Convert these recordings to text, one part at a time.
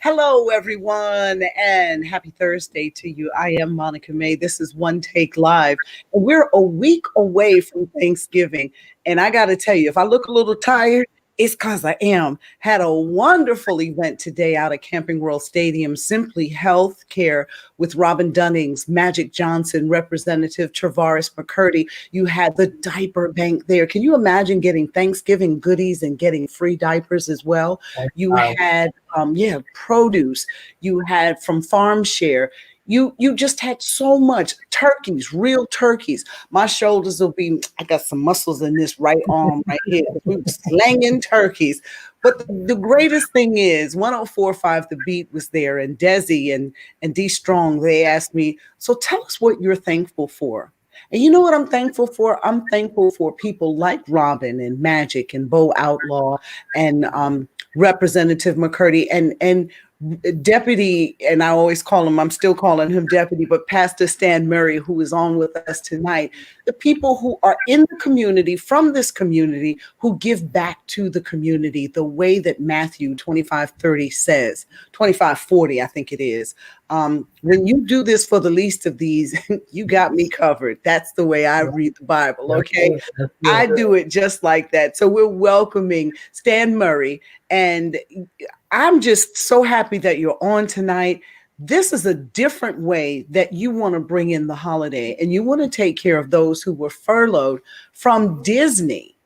Hello, everyone, and happy Thursday to you. I am Monica May. This is One Take Live, and we're a week away from Thanksgiving. And I got to tell you, if I look a little tired, it's because I am. Had a wonderful event today out at Camping World Stadium, Simply Health Care with Robin Dunnings, Magic Johnson, Representative Travaris McCurdy. You had the diaper bank there. Can you imagine getting Thanksgiving goodies and getting free diapers as well? You had produce. You had from Farm Share. You just had so much turkeys, real turkeys. My shoulders will be, I got some muscles in this right arm right here. We were slanging turkeys. But the greatest thing is 104.5 The Beat was there, and Desi and D Strong, they asked me, so tell us what you're thankful for. And you know what I'm thankful for? I'm thankful for people like Robin and Magic and Bo Outlaw and Representative McCurdy and Deputy, and I always call him, I'm still calling him Deputy, but Pastor Stan Murray, who is on with us tonight, the people who are in the community, from this community, who give back to the community the way that Matthew 25:30 says, 25:40, I think it is. When you do this for the least of these, you got me covered. That's the way I read the Bible, okay? I do it just like that. So we're welcoming Stan Murray, and I'm just so happy that you're on tonight. This is a different way that you want to bring in the holiday, and you want to take care of those who were furloughed from Disney.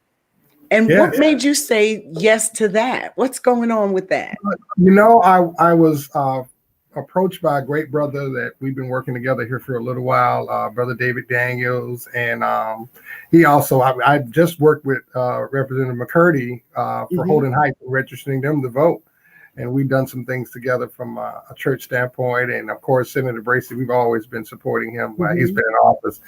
And what made you say yes to that? What's going on with that? You know, I was approached by a great brother that we've been working together here for a little while, Brother David Daniels. And he also, I just worked with Representative McCurdy for Holden Heights, registering them to vote. And we've done some things together from a church standpoint. And of course, Senator Bracey, we've always been supporting him while he's been in office.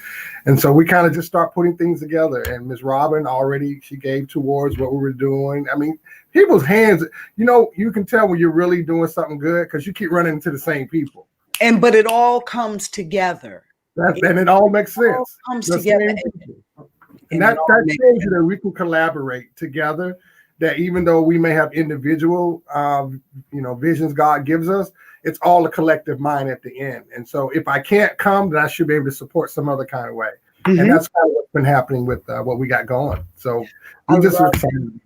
And so we kind of just start putting things together. And Ms. Robin already, she gave towards what we were doing. I mean, people's hands, you know, you can tell when you're really doing something good because you keep running into the same people. But it all comes together. And it all makes sense. All comes together. And that shows you that we can collaborate together. That even though we may have individual, visions God gives us, it's all a collective mind at the end. And so if I can't come, then I should be able to support some other kind of way. And that's kind of what's been happening with what we got going. So we just are excited.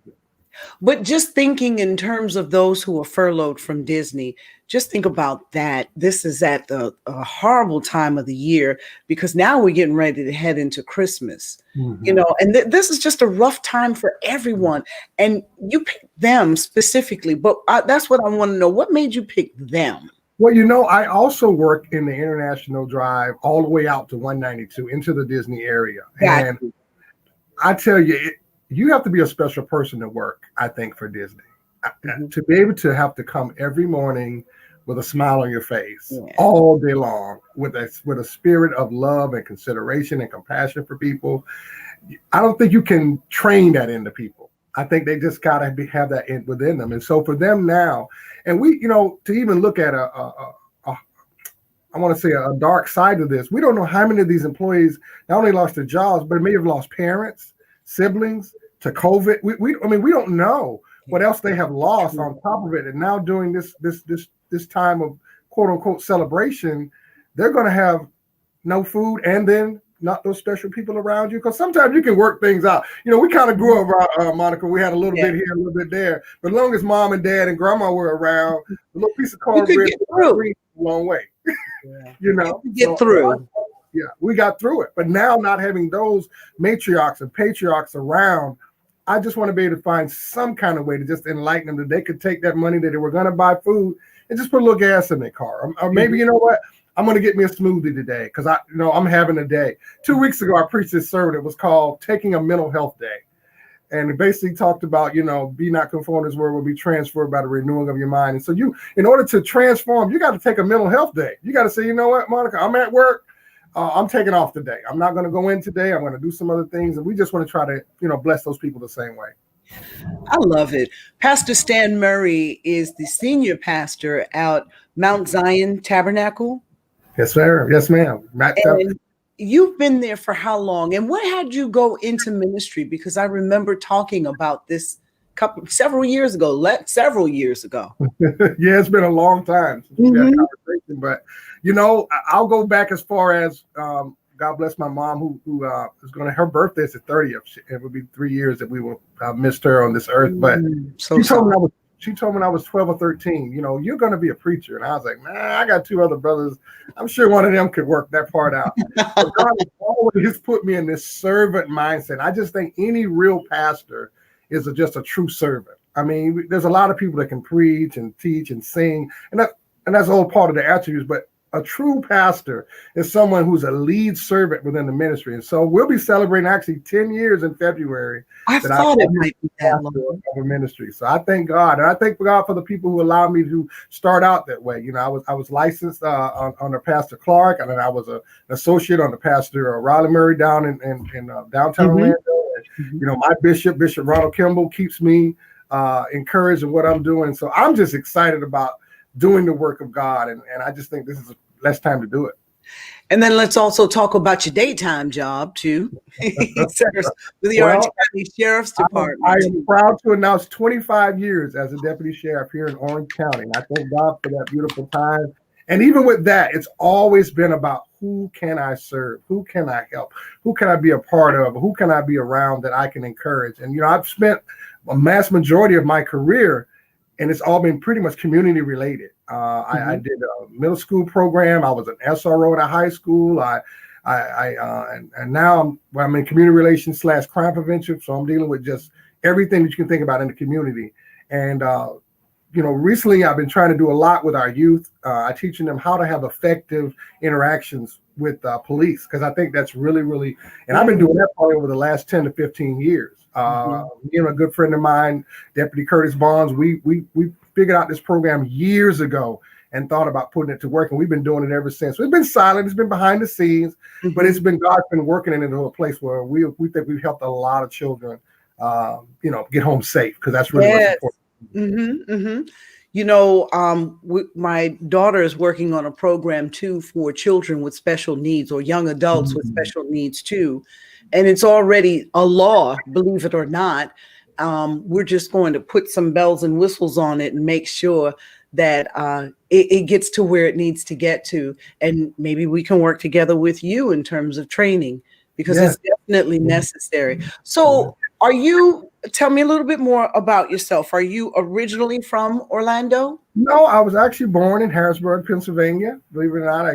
But just thinking in terms of those who are furloughed from Disney, just think about that. This is at a horrible time of the year because now we're getting ready to head into Christmas, and this is just a rough time for everyone. And you picked them specifically, but that's what I want to know. What made you pick them? Well, you know, I also work in the International Drive all the way out to 192 into the Disney area. And I tell you, you have to be a special person to work, I think, for Disney. To be able to have to come every morning with a smile on your face all day long with a spirit of love and consideration and compassion for people. I don't think you can train that into people. I think they just got to have that within them. And so for them now, and we, to even look at I want to say a dark side of this, we don't know how many of these employees not only lost their jobs, but may have lost parents, siblings, to COVID. We don't know what else they have lost on top of it. And now during this time of quote unquote celebration, they're going to have no food and then not those special people around you. Because sometimes you can work things out. We kind of grew up, Monica, we had a little bit here, a little bit there. But as long as mom and dad and grandma were around, a little piece of cornbread a long way. Get through. We got through it. But now not having those matriarchs and patriarchs around, I just want to be able to find some kind of way to just enlighten them that they could take that money that they were going to buy food and just put a little gas in their car. Or maybe, you know what? I'm going to get me a smoothie today because I'm having a day. 2 weeks ago, I preached this sermon. It was called Taking a Mental Health Day. And it basically talked about, be not conformed to this world, will be transformed by the renewing of your mind. And so in order to transform, you got to take a mental health day. You got to say, you know what, Monica, I'm at work. I'm taking off today. I'm not going to go in today. I'm going to do some other things. And we just want to try to, bless those people the same way. I love it. Pastor Stan Murray is the senior pastor out Mount Zion Tabernacle. Yes, sir. Yes, ma'am. And you've been there for how long? And what had you go into ministry? Because I remember talking about this several years ago. Several years ago. Yeah, it's been a long time since we had a conversation, but I'll go back as far as God bless my mom, who is going to, her birthday is the 30th. It would be 3 years that we will missed her on this earth. But she told me when I was 12 or 13, you're going to be a preacher. And I was like, nah, I got 2 other brothers. I'm sure one of them could work that part out. But God has always put me in this servant mindset. I just think any real pastor is just a true servant. I mean, there's a lot of people that can preach and teach and sing, and that's all part of the attributes. But a true pastor is someone who's a lead servant within the ministry. And so we'll be celebrating actually 10 years in February. I thought it might be that long. Of a ministry. So I thank God. And I thank God for the people who allowed me to start out that way. I was licensed under Pastor Clark, and then I was an associate under Pastor Riley Murray down in downtown Orlando. And, my Bishop Ronald Kimball, keeps me encouraged in what I'm doing. So I'm just excited about doing the work of God. And I just think this is the best time to do it. And then let's also talk about your daytime job too. He serves with the Orange County Sheriff's Department. I am proud to announce 25 years as a deputy sheriff here in Orange County. And I thank God for that beautiful time. And even with that, it's always been about who can I serve? Who can I help? Who can I be a part of? Who can I be around that I can encourage? And, I've spent a mass majority of my career, and it's all been pretty much community related. I did a middle school program. I was an SRO at a high school. And now I'm in community relations / crime prevention. So I'm dealing with just everything that you can think about in the community. And, recently I've been trying to do a lot with our youth. I'm teaching them how to have effective interactions with police, because I think that's really, really, and I've been doing that probably over the last 10 to 15 years. Me and a good friend of mine, Deputy Curtis Bonds, we figured out this program years ago and thought about putting it to work, and we've been doing it ever since. So it's been silent, it's been behind the scenes, but it's been God's been working it into a place where we think we've helped a lot of children, get home safe, because that's really what's important. My daughter is working on a program too for children with special needs, or young adults with special needs too. And it's already a law, believe it or not. We're just going to put some bells and whistles on it and make sure that it gets to where it needs to get to. And maybe we can work together with you in terms of training, because it's definitely necessary. So tell me a little bit more about yourself. Are you originally from Orlando? No, I was actually born in Harrisburg, Pennsylvania. Believe it or not,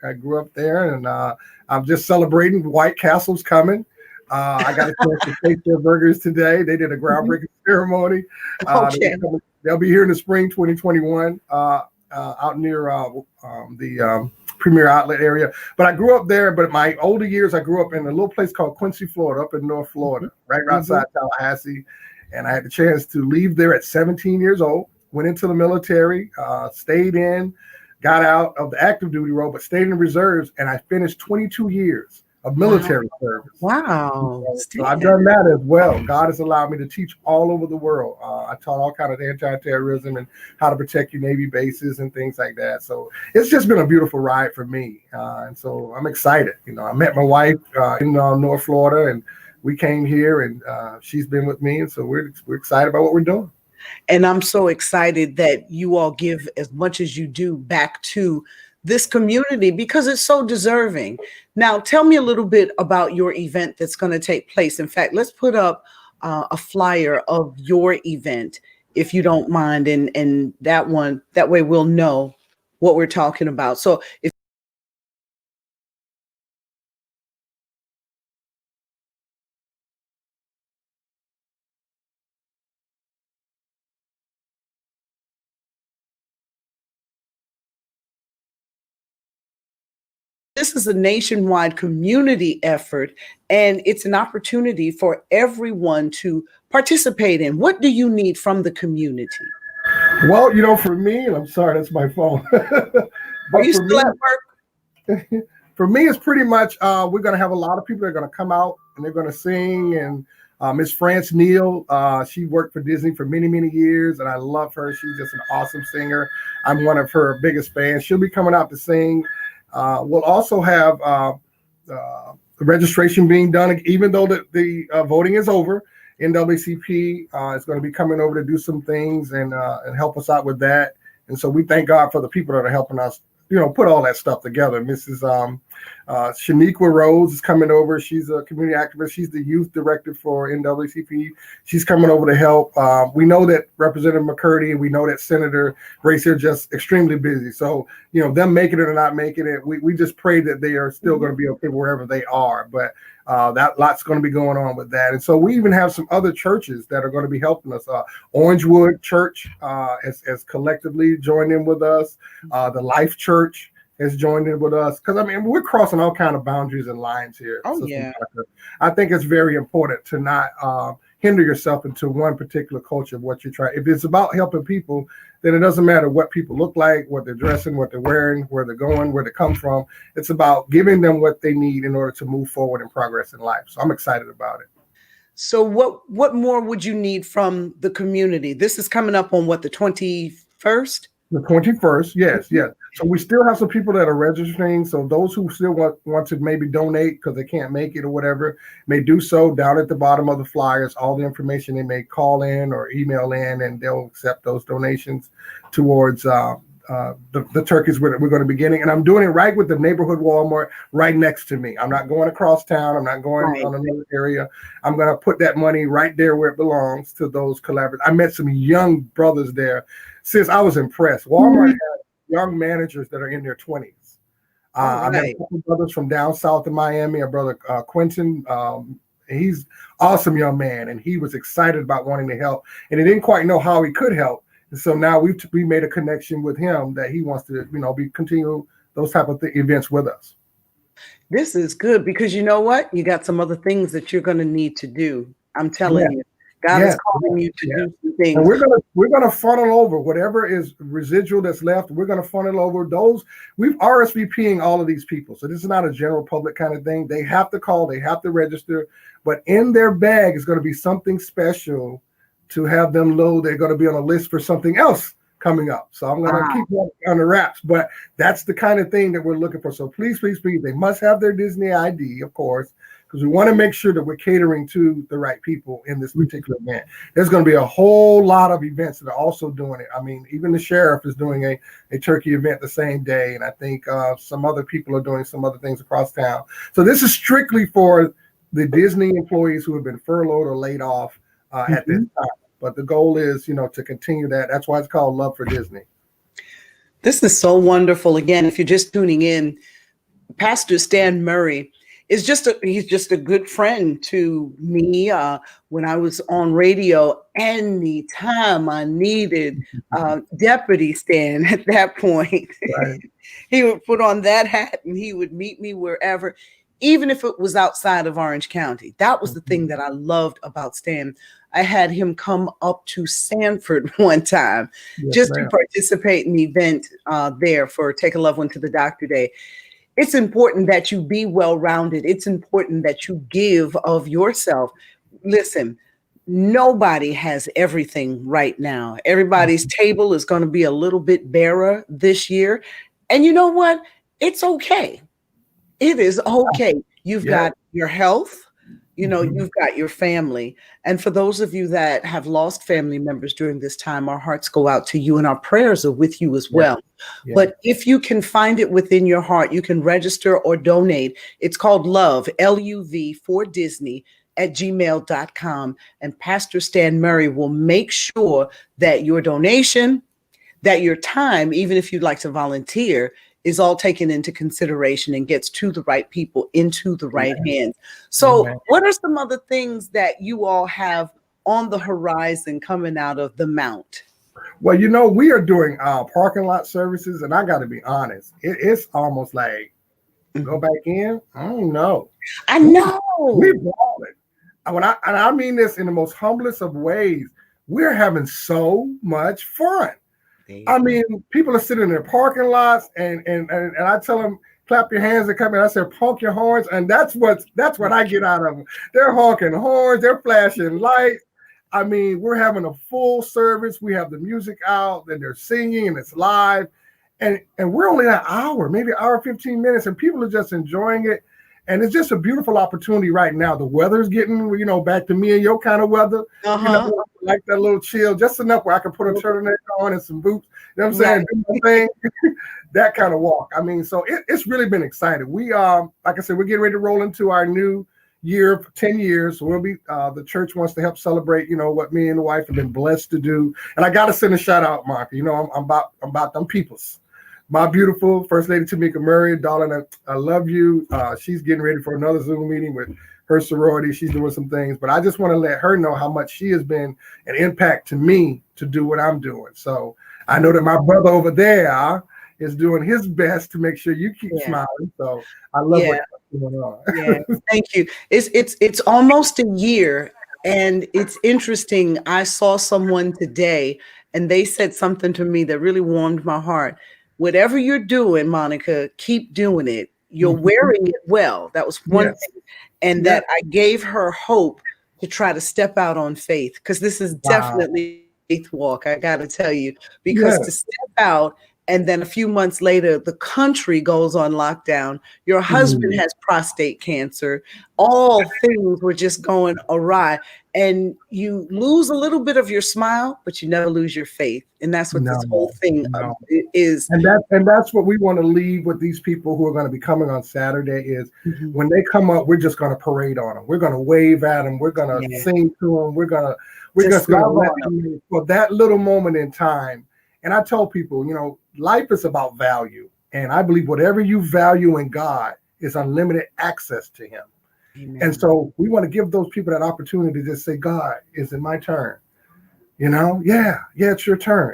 I grew up there, and I'm just celebrating White Castle's coming. I got a chance to taste their burgers today. They did a groundbreaking ceremony. They'll be here in the spring 2021 out near the Premier Outlet area. But I grew up there. But my older years, I grew up in a little place called Quincy, Florida, up in North Florida, right outside Tallahassee. And I had the chance to leave there at 17 years old, went into the military, stayed in, got out of the active duty role, but stayed in the reserves. And I finished 22 years of military service. Wow. So I've done that as well. God has allowed me to teach all over the world. I taught all kinds of anti-terrorism and how to protect your Navy bases and things like that. So it's just been a beautiful ride for me. And so I'm excited. I met my wife in North Florida, and we came here, and she's been with me. And so we're excited about what we're doing. And I'm so excited that you all give as much as you do back to this community, because it's so deserving. Now, tell me a little bit about your event that's going to take place. In fact, let's put up a flyer of your event, if you don't mind, and that way we'll know what we're talking about. So if this is a nationwide community effort, and it's an opportunity for everyone to participate in. What do you need from the community? Well, for me, and I'm sorry, that's my phone. Are you still at work? For me, it's pretty much, we're going to have a lot of people that are going to come out, and they're going to sing. And Miss France Neal, she worked for Disney for many, many years, and I love her. She's just an awesome singer. I'm one of her biggest fans. She'll be coming out to sing. We'll also have the registration being done, even though the voting is over. NAACP is going to be coming over to do some things and help us out with that. And so we thank God for the people that are helping us, put all that stuff together. Mrs. Shaniqua Rose is coming over. She's a community activist. She's the youth director for NAACP. She's coming over to help. We know that Representative McCurdy and we know that Senator Grace are just extremely busy. So, them making it or not making it, we just pray that they are still going to be okay wherever they are. But that lot's going to be going on with that. And so we even have some other churches that are going to be helping us. Orangewood Church has collectively joined in with us. The Life Church has joined in with us, because we're crossing all kind of boundaries and lines here. I think it's very important to not hinder yourself into one particular culture of what you're trying. If it's about helping people, then it doesn't matter what people look like, what they're dressing, what they're wearing, where they're going, where they come from. It's about giving them what they need in order to move forward and progress in life. So I'm excited about it. So what more would you need from the community? This is coming up on the 21st? The 21st, yes. So we still have some people that are registering. So those who still want to maybe donate because they can't make it or whatever, may do so down at the bottom of the flyers. All the information, they may call in or email in, and they'll accept those donations towards the turkeys we're going to be getting. And I'm doing it right with the neighborhood Walmart right next to me. I'm not going across town. I'm not going on another area. I'm going to put that money right there where it belongs to those collaborators. I met some young brothers there. Since I was impressed. Walmart has young managers that are in their 20s. I met a couple brothers from down south of Miami, a brother Quentin. He's awesome young man, and he was excited about wanting to help, and he didn't quite know how he could help. And so now we made a connection with him that he wants to, continue those type of events with us. This is good, because you know what? You got some other things that you're going to need to do. I'm telling you. God is calling you to do some things. And we're gonna funnel over whatever is residual that's left. We're gonna funnel over those. We've RSVPing all of these people, so this is not a general public kind of thing. They have to call, they have to register, but in their bag is going to be something special to have them know they're going to be on a list for something else coming up. So I'm going to keep that on the wraps, but that's the kind of thing that we're looking for. So please, they must have their Disney ID, of course, because we want to make sure that we're catering to the right people in this particular event. There's going to be a whole lot of events that are also doing it. Even the sheriff is doing a turkey event the same day, and I think some other people are doing some other things across town. So this is strictly for the Disney employees who have been furloughed or laid off at this time. But the goal is, to continue that. That's why it's called Love for Disney. This is so wonderful. Again, if you're just tuning in, Pastor Stan Murray is he's just a good friend to me. When I was on radio, anytime I needed Deputy Stan at that point, he would put on that hat and he would meet me wherever, even if it was outside of Orange County. That was the thing that I loved about Stan. I had him come up to Sanford one time to participate in the event there for Take a Loved One to the Doctor Day. It's important that you be well-rounded. It's important that you give of yourself. Listen, nobody has everything right now. Everybody's table is going to be a little bit barer this year. And you know what? It's okay. It is okay. You've got your health. You've got your family. And for those of you that have lost family members during this time, our hearts go out to you and our prayers are with you as well. But if you can find it within your heart, you can register or donate. It's called Love, L-U-V, for Disney @gmail.com. And Pastor Stan Murray will make sure that your donation, that your time, even if you'd like to volunteer, is all taken into consideration and gets to the right people into the right hands. So what are some other things that you all have on the horizon coming out of the Mount? Well, we are doing parking lot services, and I got to be honest, it's almost like go back in. I don't know. I know. We're balling. I mean this in the most humblest of ways. We're having so much fun. People are sitting in their parking lots, and I tell them, clap your hands and come in. I said, honk your horns, and that's what I get out of them. They're honking horns, they're flashing lights. We're having a full service. We have the music out, and they're singing, and it's live, and we're only an hour, maybe an hour 15 minutes, and people are just enjoying it. And it's just a beautiful opportunity right now. The weather's getting, back to me and your kind of weather. Like that little chill, just enough where I can put a turtleneck on and some boots. You know what I'm saying? Do my thing. That kind of walk. I mean, so it's really been exciting. We like I said, we're getting ready to roll into our new year for 10 years. So we'll be the church wants to help celebrate, what me and the wife have been blessed to do. And I gotta send a shout out, Mark. I'm about them peoples. My beautiful First Lady Tabernacle Murray, darling, I love you. She's getting ready for another Zoom meeting with her sorority. She's doing some things, but I just want to let her know how much she has been an impact to me to do what I'm doing. So I know that my brother over there is doing his best to make sure you keep smiling. So I love what's going on. Thank you. It's almost a year, and it's interesting. I saw someone today, and they said something to me that really warmed my heart. Whatever you're doing, Monica, keep doing it. You're wearing it well. That was one thing. And that I gave her hope to try to step out on faith, because this is definitely a faith walk, I got to tell you, because to step out and then a few months later, the country goes on lockdown. Your husband has prostate cancer. All things were just going awry. And you lose a little bit of your smile, but you never lose your faith. And that's what this whole thing is. And that's what we want to leave with these people who are going to be coming on Saturday is when they come up, we're just going to parade on them. We're going to wave at them. We're going to sing to them. We're just going to let them for that little moment in time. And I tell people, life is about value. And I believe whatever you value in God is unlimited access to him. Amen. And so we want to give those people that opportunity to just say, God, is it my turn? It's your turn.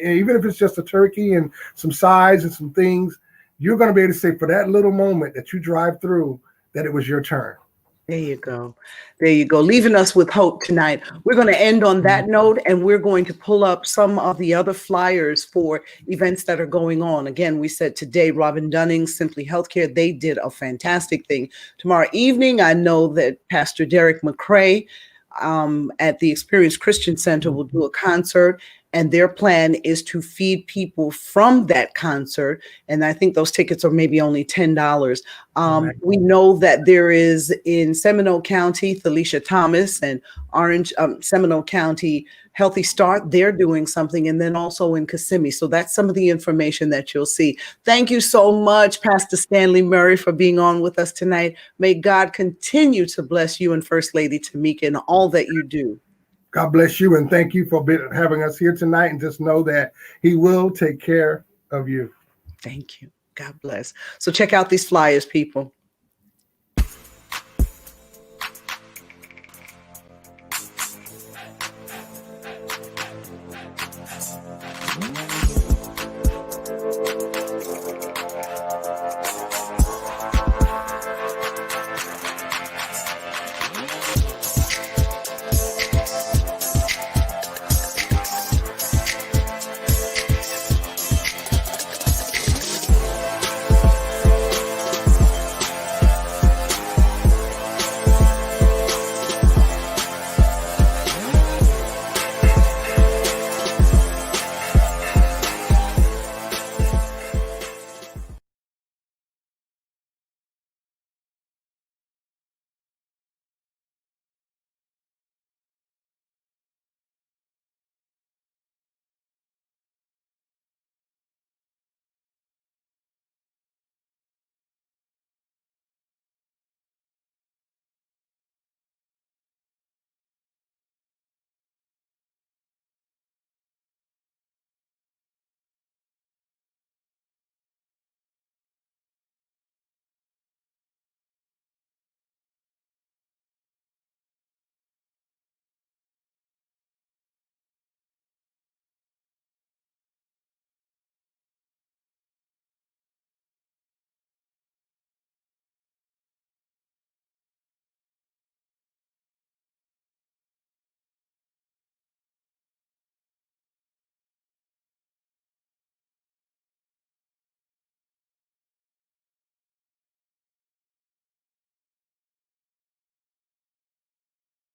Even if it's just a turkey and some sides and some things, you're going to be able to say for that little moment that you drive through that it was your turn. There you go. There you go. Leaving us with hope tonight. We're going to end on that note, and we're going to pull up some of the other flyers for events that are going on. Again, we said today, Robin Dunning, Simply Healthcare, they did a fantastic thing. Tomorrow evening, I know that Pastor Derek McCrae at the Experience Christian Center will do a concert, and their plan is to feed people from that concert. And I think those tickets are maybe only $10. We know that there is in Seminole County, Thalicia Thomas, and Seminole County Healthy Start, they're doing something, and then also in Kissimmee. So that's some of the information that you'll see. Thank you so much, Pastor Stanley Murray, for being on with us tonight. May God continue to bless you and First Lady Tamika in all that you do. God bless you, and thank you for having us here tonight. And just know that he will take care of you. Thank you. God bless. So check out these flyers, people.